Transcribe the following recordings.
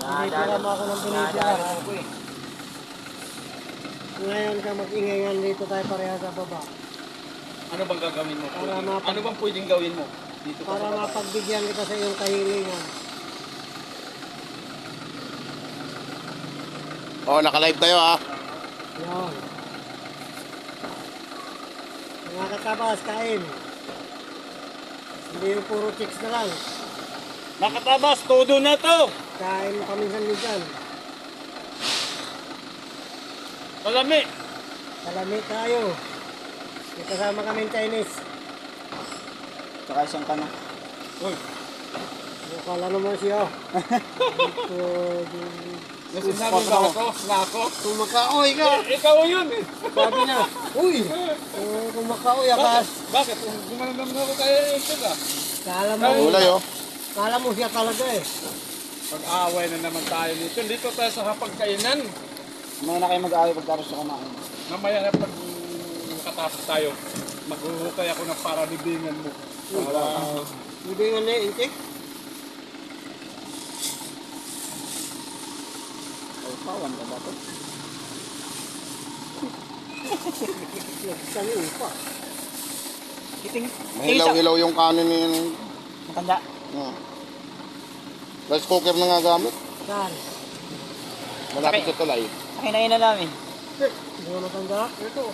Pinipira mo ako ng pinipira. Ngayon ka mag-ingayan dito tayo pareha sa baba. Ano bang gagawin mo? Ano bang pwedeng gawin mo? Dito Para mapagbigyan kita sa iyong kahilingan. Oh, naka-live tayo ha. Yan. Mga katabas, kain. Hindi yung puro chicks na lang. Nakatabas, todo na to! Kain paminsan-minsan. Kalami! Kalamit tayo. May kasama kaming Chinese. Tsaka isang kana. Uy! Kala naman siya. Sinabi ba ako? Na ako? Kumakaoy ka. Ikaw yun eh! Sabi na, uy, kumakaoy akas. Bakit? Gumanandam na ako kaya ito ka. Ulay oh. Kala mo siya talaga eh. Pag-aaway na naman tayo dito. Dito tayo sa hapagkainan. Mamaya na kayo mag-aaway pagkatapos sa kumain. Mamaya na pag makatapos tayo, maghuhukay ako ng paralibingan mo. Hindi nga na intik. Pawan ka ba ito? Nagsangi pa. Mahilaw-hilaw yung kanin ni... Matanda. Rice cooker na nga gamit. Saan? Malapit sa tulay. Nakinain na namin. Hindi mo matanda? Ito.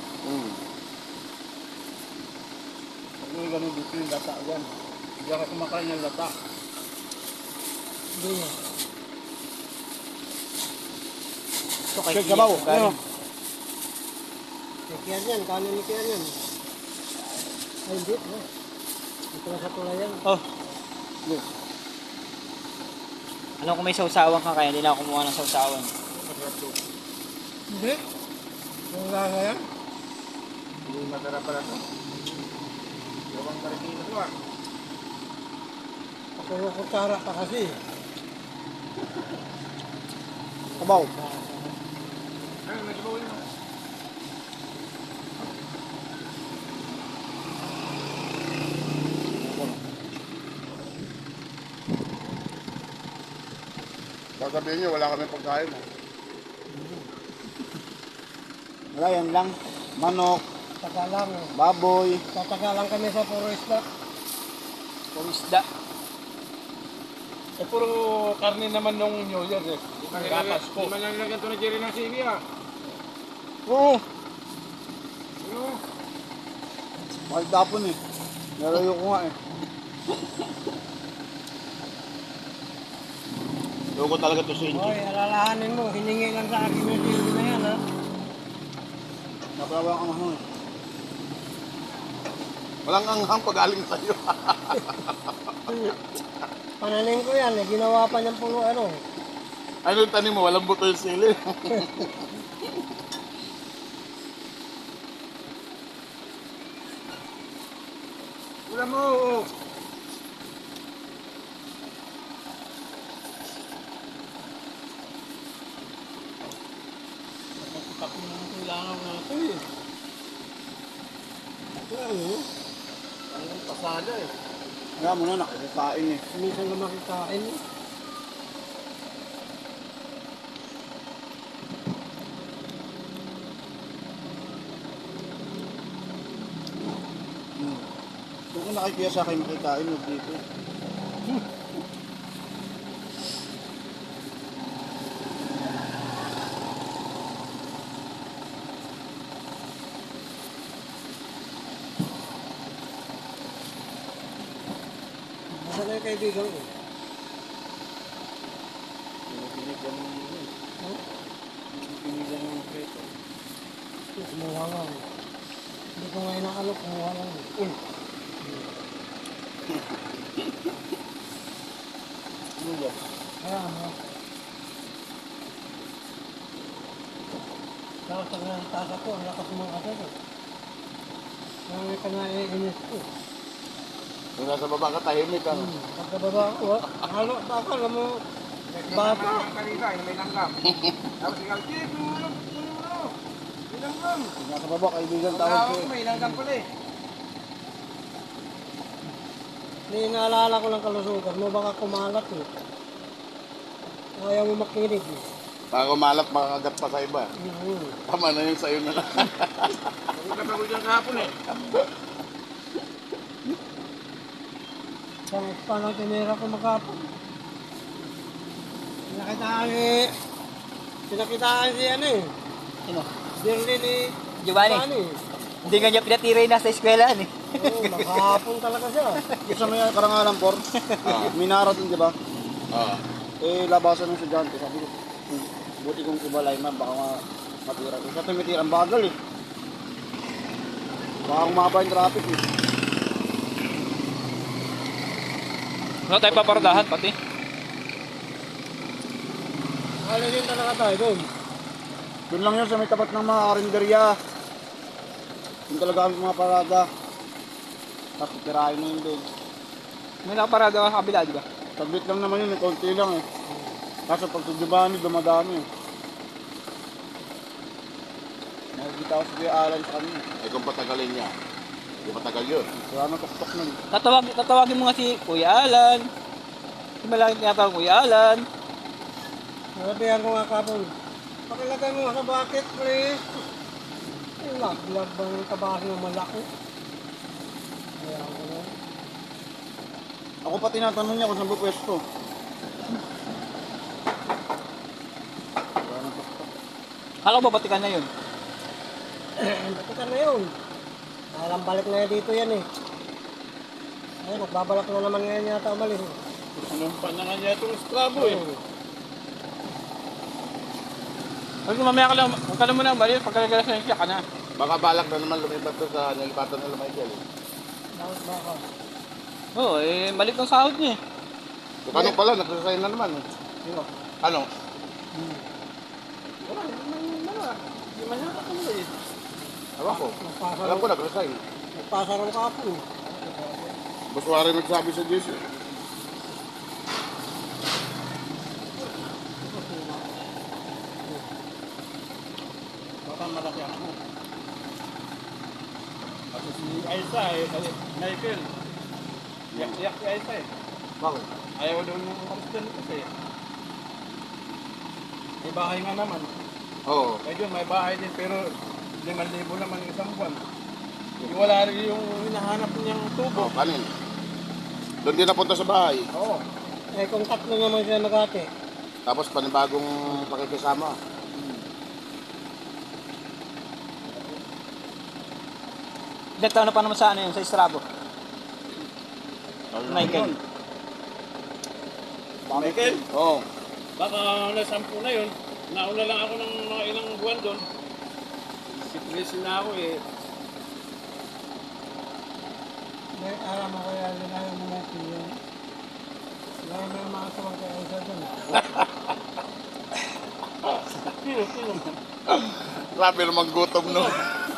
Pag may ganun dito yung lata yan. Hindi ako kumakain ng lata. Hindi nga. Ito kay Kaya gabaw. Ano? Kiyan yan, kanin ni Kiyan yan. Ay, hindi. Ito na sa tulay yan. Oh. Alam ko may sausawan ka kaya hindi na ako kumuha ng sausawan. Hindi. Wala nga yan. Hindi masarap pala ito. Gawang paritino ito ah. Ako yung kutsara pa kasi. Kabaw. Ay, nagbawa yun. Sasabihin nyo, wala kami pagkain. Wala yan lang. Manok, Tagalang. baboy, Tatagalang kami sa puro isda. puro isda. Eh, puro karne naman nung New Year eh. Gatas ko. Di man lang nilagyan ito na Jerry ng sili ah. Oo. Ano? Mahal dapon eh. Nalayo ko nga eh. Loko talaga to sa inyo. Hoy, alalahanin mo. Hiningi lang sa akin yung sili na yan, ha? Napawa ang mahal eh. Walang anghang pag-aling sa'yo. Pananim ko yan, eh. Ginawa pa niyang puno, ano. Ano yung tanim mo? Walang buto yung sili. Wala mo. Tapos naman kailangan natin eh. Ano? Ang pasada eh. Kaya mo na nakakain eh. Minsan ka makikain, eh. Kung ko nakikiya sa akin makikain mo dito. Masala yung kaibigan ko. Pinigyan mo yun. Huh? Pinigyan mo yung preto. Kumuha nga. Hindi ko ngayon nakalok, kumuha lang. Ano ba? Kaya ano? Tapos pag nataas ako, ang lakas mga kasal. Kaya ka na iinis ko. Yung nasa baba ka, tahimik ka. Pagkababa ako, halo, baka alam mo, bata. Kanina, yung may langgam. Tapos ikaw, Chip, tulog. May langgam. Nasa baba, kaibigan tawag Tawag ko ko, eh. may langgam pala eh. Hindi naalala ko lang kalusugan mo, baka kumalat eh. Ayaw mo makinig. Baka kumalat, makakagat pa sa iba. Tama na yung sa'yo na lang. Nagulat ako dyan kahapon eh. Saan pa lang tinira ko magkapon. Pinakitaan si ano eh. Sino? Birli ni Giovanni. Hindi nga niya pinatiray na sa eskwelahan eh. Oo, maghapon talaga siya. Isa may karangalan por. Minara din, di ba? Oo. Eh, labasan ng estudyante. Sabi ko, buti kong ibalay man, baka matira. Kasi tumitira ang bagal eh. Baka umaba yung traffic eh. Ano tayo paparadahan pati? Ano din talaga tayo doon? Doon lang yun sa may tapat ng mga karinderya. Yung talaga ang mga parada. Tapos tirahin na yun doon. May nakaparada ka sa kabila, di ba? Saglit lang naman yun, eh, konti lang eh. Kaso pag sa Giovanni, dumadami eh. Nakikita ko si Kuya Alan sa kanina. Eh kung patagalin niya, hindi matagal yun. Kaya natuktok nun. Tatawagin mo nga si Kuya Alan. Hindi mo lang tinatawag Kuya Alan. Nalabihan ko nga kapon. Pakilagay mo sa bucket, please. Lag ba yung tabahan ng malaki? Kaya ako na. Ako pa tinatanong niya kung saan ba pwesto. Kaya natuktok. Kala ko ba batikan na yun? Batikan na yun. Alam balik na dito yan eh. Ay, nagbabalak na naman ngayon yata umalis. Sinumpa na nga niya itong skrabo eh. Huwag mamaya ka lang muna umalis. Pagkalagalas na siya ka na. Baka balak na naman lumipat to sa nilipatan nila Michael. Bakit ba ako? Oo, balik ng sahod niya eh. Kung ano pala, nagsasayin na naman eh. Sino? Ano? Wala, hindi man yata kami eh. Ewan ko. Alam ko, nagsasayin. Nagpasarang kapon. Baswari nagsabi sa Diyos eh. Baka malaki ako. Kasi si Aisa eh, Michael. Iyak-iyak si Aisa eh. Bakit? Ayaw daw yung kapasdan kasi. May bahay nga naman. Oo. Medyo may bahay din pero 5,000 naman yung isang buwan. Wala rin yung hinahanap niyang tubo. Oh, kanin. Doon din napunta sa bahay. Oo. Eh kung tatlo naman sila magate. Tapos panibagong pakikisama. Ilang taon na pa naman sa ano yun, sa Estrabo. Michael. Michael? Oo. Baka na 10 na yun. Nauna lang ako ng mga ilang buwan doon. Depression na ako eh. May alam mo kaya linaya mo natin yun. Wala na yung mga tawag kaya isa dun. Sino? Grabe naman gutom no.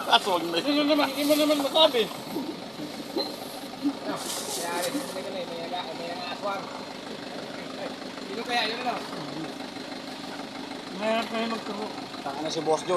Aswag na yun. Sino naman? Hindi mo naman masabi. Mayroon kayo magturo. Taka na si Boss Joe.